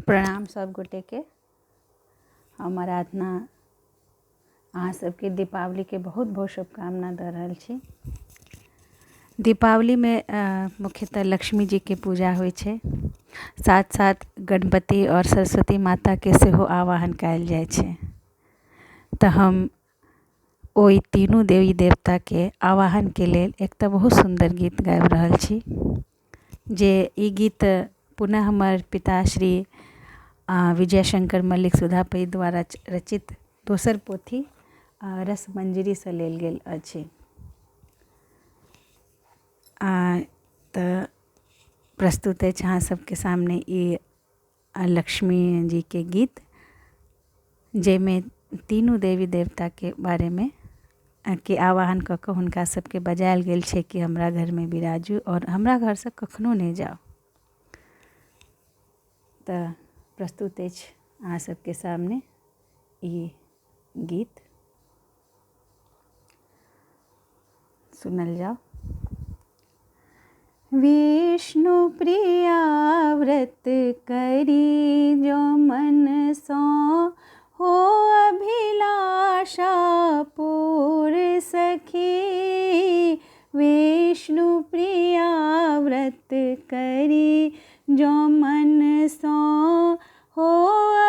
प्रणाम सब गोटे के। हम आराधना अहाँ सबके दीपावली के बहुत बहुत शुभकामना दे रहल छी। दीपावली में मुख्यतः लक्ष्मी जी के पूजा होइ छै, साथ साथ गणपति और सरस्वती माता के सेहो आवाहन कयल जाइ छै। तऽ हम ओइ तीनू देवी देवता के आवाहन के लेल एकटा बहुत सुंदर गीत गाबि रहल छी, जे ई गीत पुनः हमर पिताश्री विजय शंकर मल्लिक सुधापति द्वारा रचित दोसर पोथी रसमंजरी से लेल गेल अछि। तऽ प्रस्तुत अछि अहाँ सबके सामने ई लक्ष्मी जी के गीत, जेमे तीनू देवी देवता के बारे में के आवाहन कऽ कऽ हुनका सबके बजायल गेल छै कि हमरा घर में बिराजू और हमरा घर से कखनो नहीं जाओ। तऽ प्रस्तुत अछि अहाँ सबके सामने ई गीत, सुनल जाओ। विष्णु प्रिया व्रत करी जो मन सो, हो अभिलाषा पूर सखी। विष्णु प्रिया व्रत करी जो मन सो, हो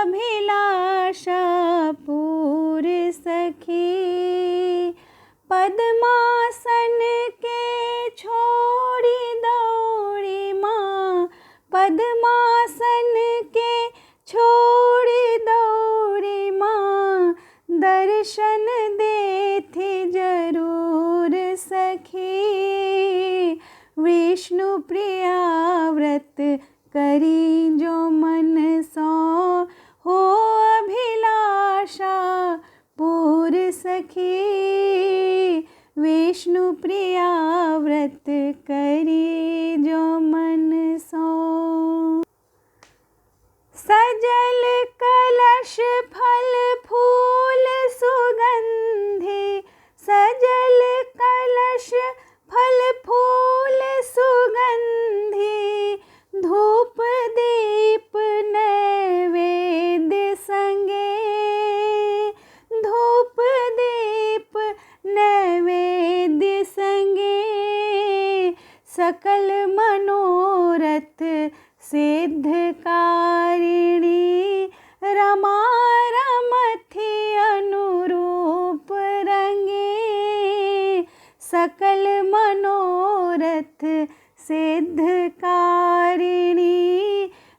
अभिलाषा पूर सखी। पद्मासन के छोड़ी दौड़ी माँ, पद्मासन के छोड़ी दौड़ी माँ, दर्शन देती जरूर सखी। विष्णु प्रिया व्रत करी जो मन सो, हो अभिलाषा पूर सखी। विष्णु प्रिया व्रत करी जो मन सो। सजल कलश फल फूल सुगंधि, सजल कलश फल फूल सुगंधि, धूप दीप नैवेद्य संगे, धूप दीप नैवेद्य संगे। सकल मनोरथ सिद्ध कारिणी, रमा रमथि अनुरूप रंगे। सकल मनोरथ सिद्ध कारिणी,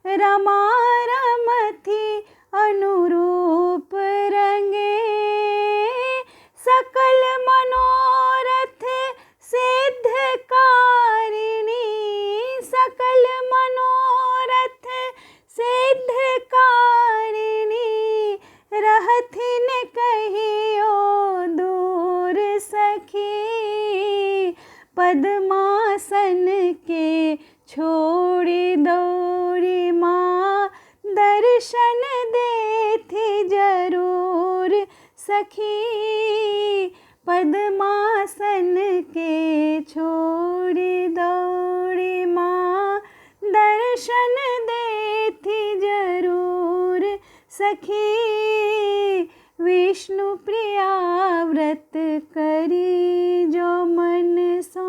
रमा रमथि अनुरूप रंगे। सकल मनोरथ सिद्ध कारिणी, सकल मनोरथ सिद्ध कारिणी, रहथिन कहियो दूर सखी। पद्मासन के छोड़ी दौड़ी माँ, दर्शन देती जरूर सखी। पद्मासन के छोड़ी दौड़ी माँ, दर्शन देती जरूर सखी। विष्णु प्रिया व्रत करी जो मन सो।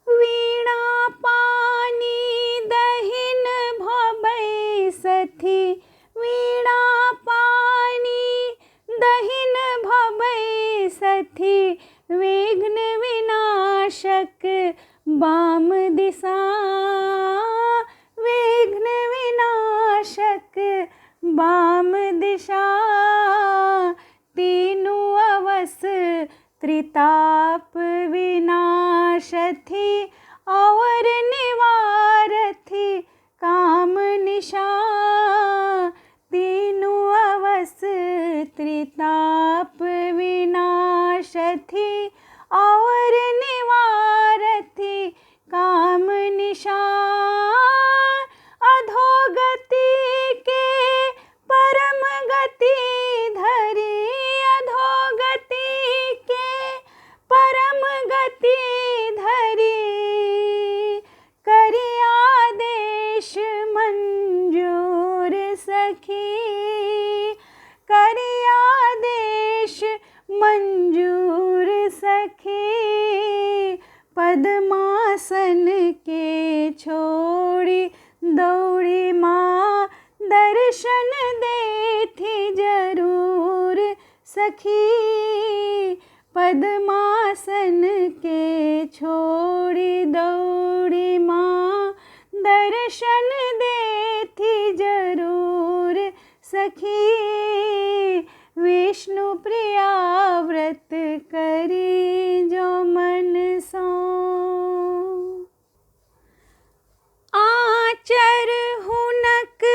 वीणा पानी दहिन भबै सथी, वीणा पानी दहिन भबै सथी। विघ्न विनाशक वाम दिशा, विघ्न विनाशक वाम दिशा। तीनू अवस त्रिताप विनाशथि, और निवारथि काम निशा। तीनू अवस त्रिताप विनाशथि, और निवारथि काम निशा। अधोगति के परम गति धरी, अधोगति के परम गति धरी। पद्मासन के छोड़ी दौड़ी माँ दर्शन देती जरूर सखी। पद्मासन के छोड़ी दौड़ी माँ दर्शन देती जरूर सखी। विष्णु प्रिया व्रत करी जो मन सो। आचर हुनक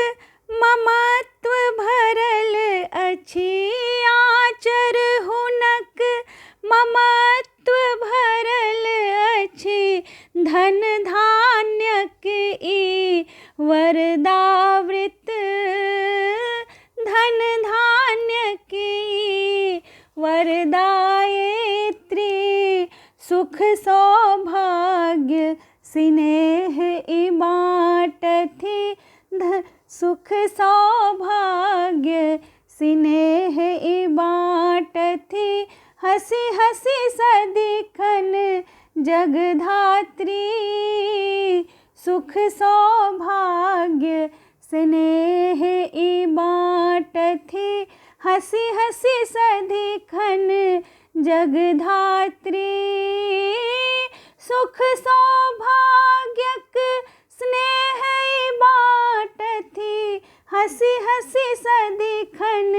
ममत्व भरल अछि, आचर हुनक ममत्व भरल अछि। धन धान्यक ई वरदावृत, धन धान्यक ई वरदायित्री। सुख सौभाग्य स्नेह ई बाटथि, सुख सौभाग्य स्नेह ई बाटथि। हसी हसी सदिखन जगधात्री। सुख सौभाग्य स्नेह ई बाटथि, हसी हसी सदिखन जगधात्री। सुख सौभाग्यक स्नेह ई बाटथि, हसी हसी सदिखन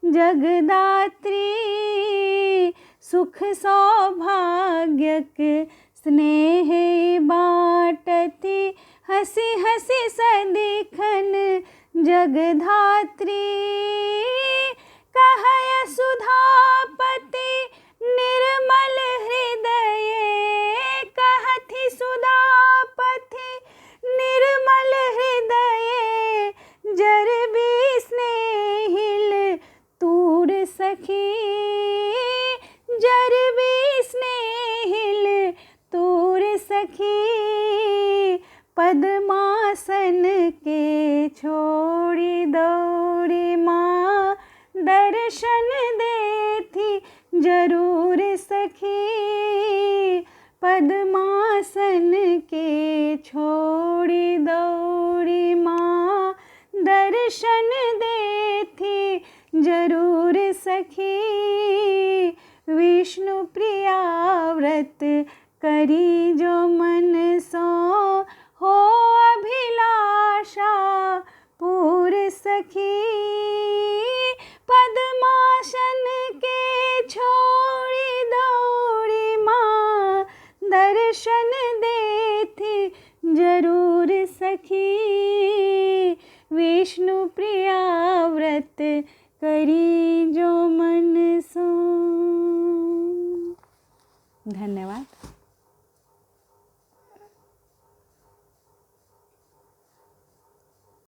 जगदात्री। सुख सौभाग्यक स्नेह ई बाटथि, हसी हसी सदिखन जगधात्री। कहय सुधापति निर्मल हृदय, कहथि सुधापति निर्मल हृदय। जरबी स्नेहिल तूर सखी, जरबी स्नेहिल तूर सखी। पद्मासन के छोड़ी दौड़ी माँ दर्शन देती जरूर सखी। पद्मासन के छोड़ी दौड़ी माँ दर्शन देती जरूर सखी। विष्णु प्रिया व्रत करी जो मन सो, हो अभिलाषा पूर सखी। पद्मासन के छोड़ी दौड़ी माँ दर्शन देती जरूर सखी। विष्णु प्रिया व्रत करी जो मन सो। धन्यवाद।